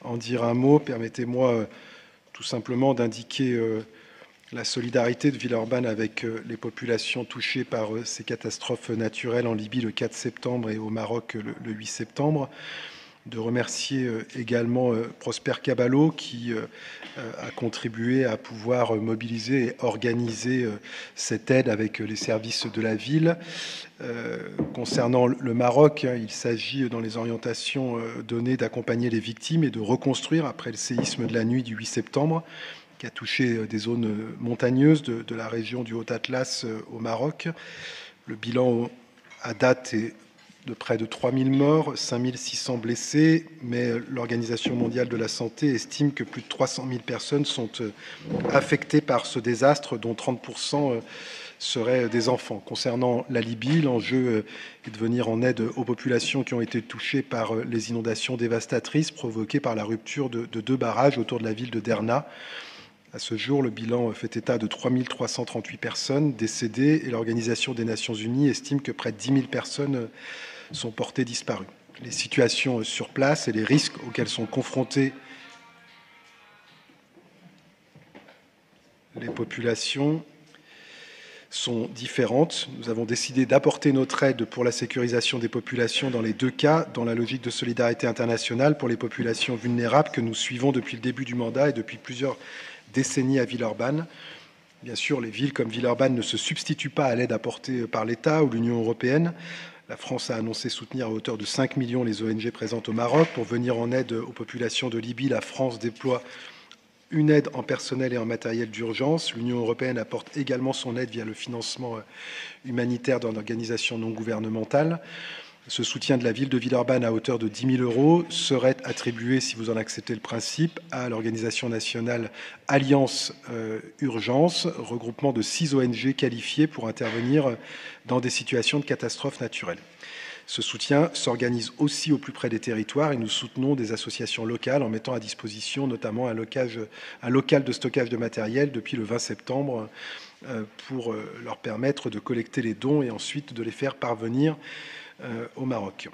en dire un mot. Permettez-moi tout simplement d'indiquer la solidarité de Villeurbanne avec les populations touchées par ces catastrophes naturelles en Libye le 4 septembre et au Maroc le 8 septembre. De remercier également Prosper Caballo qui a contribué à pouvoir mobiliser et organiser cette aide avec les services de la ville. Concernant le Maroc, il s'agit dans les orientations données d'accompagner les victimes et de reconstruire après le séisme de la nuit du 8 septembre qui a touché des zones montagneuses de la région du Haut-Atlas au Maroc. Le bilan à date est de près de 3000 morts, 5600 blessés, mais l'Organisation mondiale de la santé estime que plus de 300 000 personnes sont affectées par ce désastre, dont 30% seraient des enfants. Concernant la Libye, l'enjeu est de venir en aide aux populations qui ont été touchées par les inondations dévastatrices provoquées par la rupture de 2 barrages autour de la ville de Derna. À ce jour, le bilan fait état de 3338 personnes décédées et l'Organisation des Nations Unies estime que près de 10 000 personnes sont portées disparues. Les situations sur place et les risques auxquels sont confrontées les populations sont différentes. Nous avons décidé d'apporter notre aide pour la sécurisation des populations dans les 2 cas, dans la logique de solidarité internationale pour les populations vulnérables que nous suivons depuis le début du mandat et depuis plusieurs décennies à Villeurbanne. Bien sûr, les villes comme Villeurbanne ne se substituent pas à l'aide apportée par l'État ou l'Union européenne. La France a annoncé soutenir à hauteur de 5 millions les ONG présentes au Maroc. Pour venir en aide aux populations de Libye, la France déploie une aide en personnel et en matériel d'urgence. L'Union européenne apporte également son aide via le financement humanitaire d'une organisation non gouvernementale. Ce soutien de la ville de Villeurbanne à hauteur de 10 000 € serait attribué, si vous en acceptez le principe, à l'organisation nationale Alliance Urgence, regroupement de 6 ONG qualifiées pour intervenir dans des situations de catastrophes naturelles. Ce soutien s'organise aussi au plus près des territoires et nous soutenons des associations locales en mettant à disposition notamment un local de stockage de matériel depuis le 20 septembre pour leur permettre de collecter les dons et ensuite de les faire parvenir au Maroc.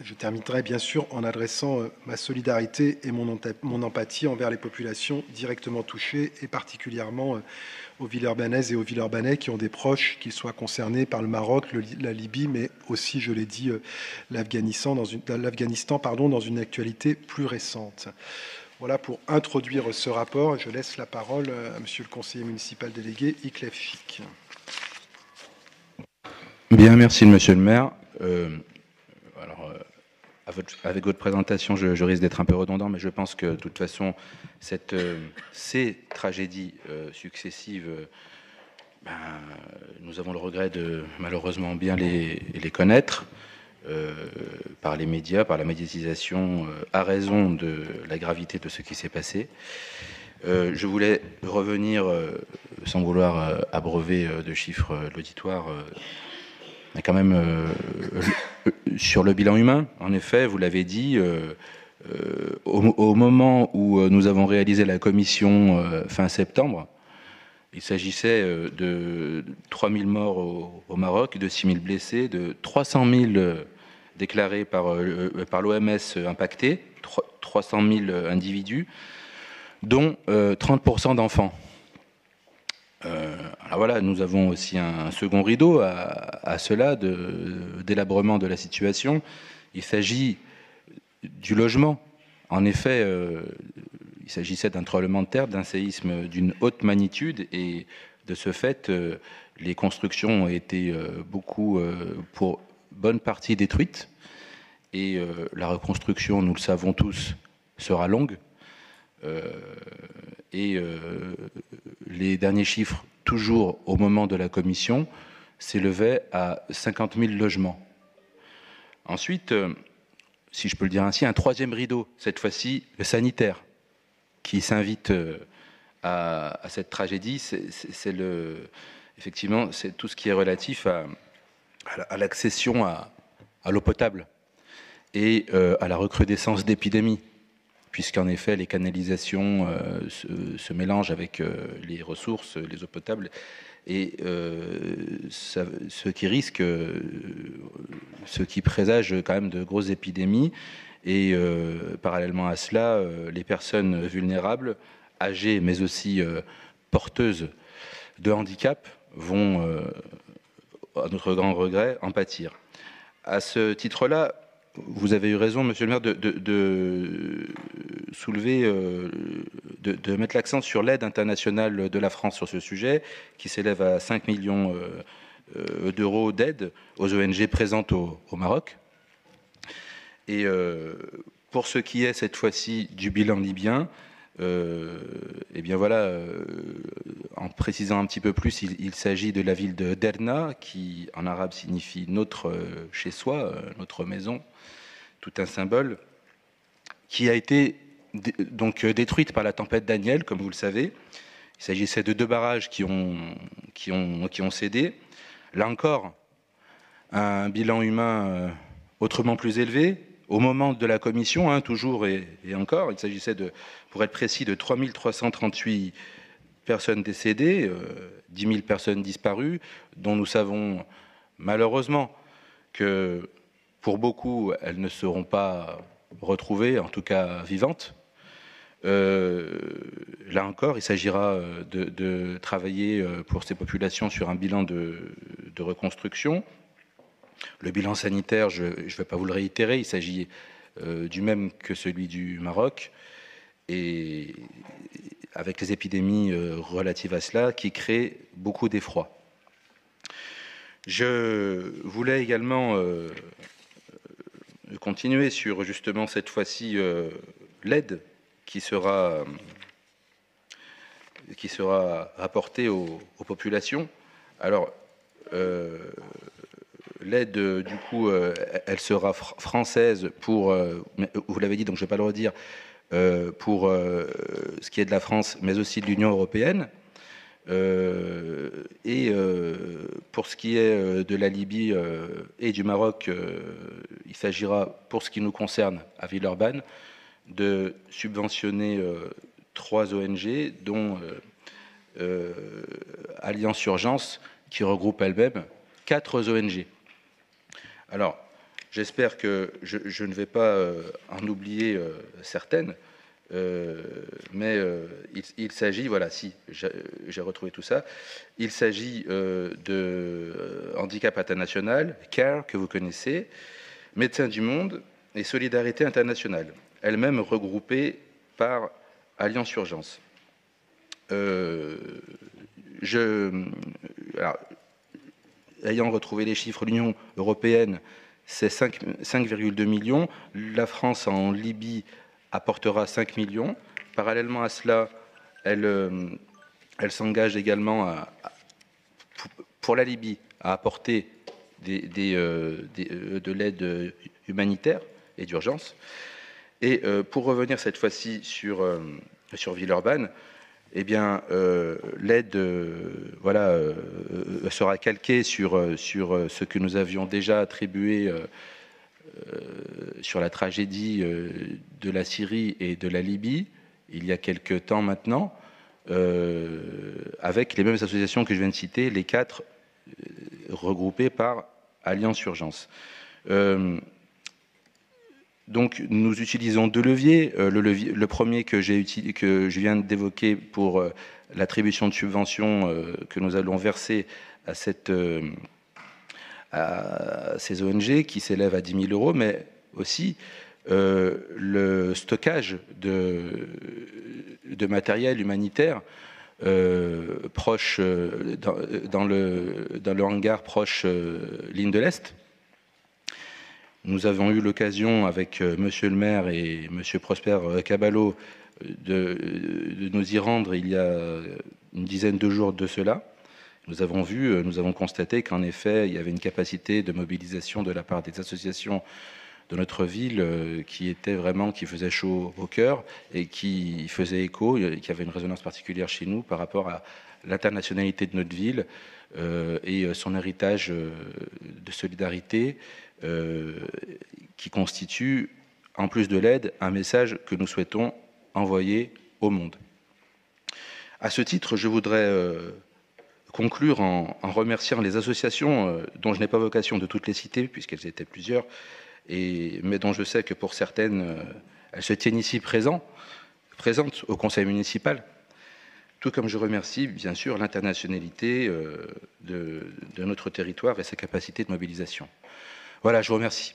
Je terminerai bien sûr en adressant ma solidarité et mon empathie envers les populations directement touchées et particulièrement aux Villeurbanaises et aux Villeurbanais qui ont des proches, qu'ils soient concernés par le Maroc, la Libye, mais aussi, je l'ai dit, l'Afghanistan dans une actualité plus récente. Voilà pour introduire ce rapport. Je laisse la parole à Monsieur le conseiller municipal délégué, Iclef Chic. Bien, merci Monsieur le maire. Avec votre présentation, je risque d'être un peu redondant, mais je pense que de toute façon, ces tragédies successives, nous avons le regret de malheureusement bien les connaître par les médias, par la médiatisation, à raison de la gravité de ce qui s'est passé. Je voulais revenir, sans vouloir abreuver de chiffres l'auditoire, quand même sur le bilan humain. En effet, vous l'avez dit, au moment où nous avons réalisé la commission fin septembre, il s'agissait de 3000 morts au Maroc, de 6000 blessés, de 300 000 déclarés par l'OMS impactés, 300 000 individus, dont 30% d'enfants. Alors voilà, nous avons aussi un second rideau à cela, d'élabrement de la situation. Il s'agit du logement. En effet, il s'agissait d'un tremblement de terre, d'un séisme d'une haute magnitude, et de ce fait, les constructions ont été pour bonne partie détruites, et la reconstruction, nous le savons tous, sera longue. Les derniers chiffres, toujours au moment de la commission, s'élevaient à 50 000 logements. Ensuite, si je peux le dire ainsi, un troisième rideau, cette fois-ci le sanitaire, qui s'invite à cette tragédie. Effectivement, c'est tout ce qui est relatif à l'accession à l'eau potable et à la recrudescence d'épidémies, puisqu'en effet, les canalisations se mélangent avec les ressources, les eaux potables, et ce qui présage quand même de grosses épidémies. Et parallèlement à cela, les personnes vulnérables, âgées, mais aussi porteuses de handicap, vont, à notre grand regret, en pâtir. À ce titre-là, vous avez eu raison, Monsieur le maire, de soulever, de mettre l'accent sur l'aide internationale de la France sur ce sujet, qui s'élève à 5 millions d'euros d'aide aux ONG présentes au Maroc. Et pour ce qui est cette fois-ci du bilan libyen, eh bien voilà, en précisant un petit peu plus, il s'agit de la ville de Derna, qui en arabe signifie notre chez soi, notre maison, tout un symbole, qui a été donc détruite par la tempête Daniel, comme vous le savez. Il s'agissait de 2 barrages qui ont cédé. Là encore, un bilan humain autrement plus élevé. Au moment de la commission, toujours et encore, il s'agissait pour être précis, de 3338 personnes décédées, 10 000 personnes disparues, dont nous savons malheureusement que pour beaucoup, elles ne seront pas retrouvées, en tout cas vivantes. Là encore, il s'agira de travailler pour ces populations sur un bilan de reconstruction. Le bilan sanitaire, je ne vais pas vous le réitérer, il s'agit du même que celui du Maroc, et avec les épidémies relatives à cela, qui créent beaucoup d'effroi. Je voulais également continuer sur justement cette fois-ci l'aide qui sera apportée aux populations. Alors, l'aide, du coup, elle sera française pour, vous l'avez dit, donc je ne vais pas le redire, pour ce qui est de la France, mais aussi de l'Union européenne. Et pour ce qui est de la Libye et du Maroc, il s'agira, pour ce qui nous concerne à Villeurbanne, de subventionner 3 ONG, dont Alliance Urgence, qui regroupe elle-même 4 ONG. Alors, j'espère que je ne vais pas en oublier certaines, mais il s'agit, voilà, si, j'ai retrouvé tout ça, il s'agit de Handicap International, CARE, que vous connaissez, Médecins du Monde et Solidarité Internationale, elles-mêmes regroupées par Alliance Urgence. Ayant retrouvé les chiffres, l'Union européenne, c'est 5,2 millions. La France, en Libye, apportera 5 millions. Parallèlement à cela, elle s'engage également pour la Libye à apporter de l'aide humanitaire et d'urgence. Et pour revenir cette fois-ci sur Villeurbanne, eh bien, l'aide sera calquée sur ce que nous avions déjà attribué sur la tragédie de la Syrie et de la Libye, il y a quelque temps maintenant, avec les mêmes associations que je viens de citer, les 4 regroupées par Alliance Urgence. Donc, nous utilisons 2 leviers. Le premier que je viens d'évoquer pour l'attribution de subventions que nous allons verser à ces ONG qui s'élèvent à 10 000 euros, mais aussi le stockage de matériel humanitaire proche dans le hangar proche ligne de l'Est. Nous avons eu l'occasion avec Monsieur le maire et Monsieur Prosper Caballo de nous y rendre il y a une dizaine de jours de cela. Nous avons constaté qu'en effet, il y avait une capacité de mobilisation de la part des associations de notre ville qui faisait chaud au cœur et qui faisait écho, qui avait une résonance particulière chez nous par rapport à l'internationalité de notre ville et son héritage de solidarité qui constitue, en plus de l'aide, un message que nous souhaitons envoyer au monde. À ce titre, je voudrais conclure en remerciant les associations dont je n'ai pas vocation de toutes les citer, puisqu'elles étaient plusieurs, mais dont je sais que pour certaines, elles se tiennent ici présentes au conseil municipal, tout comme je remercie bien sûr l'internationalité de notre territoire et sa capacité de mobilisation. Voilà, je vous remercie.